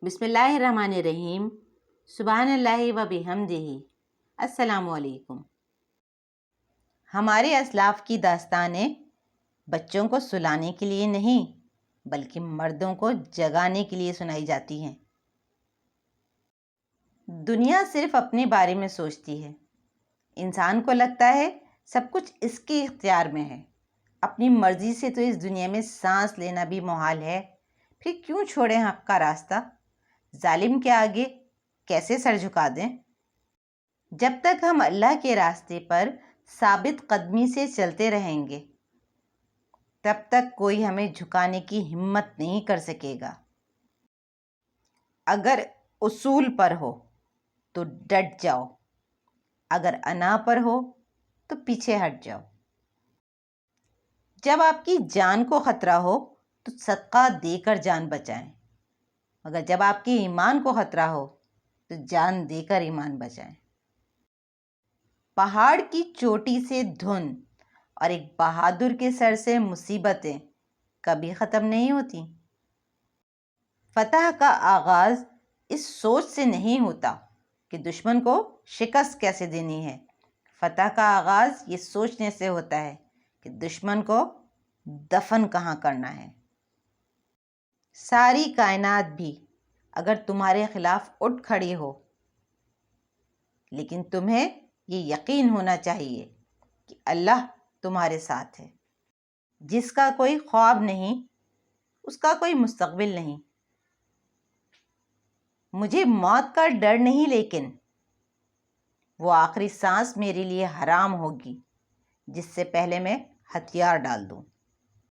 بسم اللہ الرحمن الرحیم۔ سبحان اللہ و بحمدہ۔ السلام علیکم۔ ہمارے اسلاف کی داستانیں بچوں کو سلانے کے لیے نہیں بلکہ مردوں کو جگانے کے لیے سنائی جاتی ہیں۔ دنیا صرف اپنے بارے میں سوچتی ہے۔ انسان کو لگتا ہے سب کچھ اس کے اختیار میں ہے۔ اپنی مرضی سے تو اس دنیا میں سانس لینا بھی محال ہے، پھر کیوں چھوڑیں حق کا راستہ؟ ظالم کے آگے کیسے سر جھکا دیں؟ جب تک ہم اللہ کے راستے پر ثابت قدمی سے چلتے رہیں گے تب تک کوئی ہمیں جھکانے کی ہمت نہیں کر سکے گا۔ اگر اصول پر ہو تو ڈٹ جاؤ، اگر انا پر ہو تو پیچھے ہٹ جاؤ۔ جب آپ کی جان کو خطرہ ہو تو صدقہ دے کر جان بچائیں، مگر جب آپ کے ایمان کو خطرہ ہو تو جان دے کر ایمان بچائیں۔ پہاڑ کی چوٹی سے دھن اور ایک بہادر کے سر سے مصیبتیں کبھی ختم نہیں ہوتی۔ فتح کا آغاز اس سوچ سے نہیں ہوتا کہ دشمن کو شکست کیسے دینی ہے، فتح کا آغاز یہ سوچنے سے ہوتا ہے کہ دشمن کو دفن کہاں کرنا ہے۔ ساری کائنات بھی اگر تمہارے خلاف اٹھ کھڑی ہو، لیکن تمہیں یہ یقین ہونا چاہیے کہ اللہ تمہارے ساتھ ہے۔ جس کا کوئی خواب نہیں اس کا کوئی مستقبل نہیں۔ مجھے موت کا ڈر نہیں، لیکن وہ آخری سانس میرے لیے حرام ہوگی جس سے پہلے میں ہتھیار ڈال دوں۔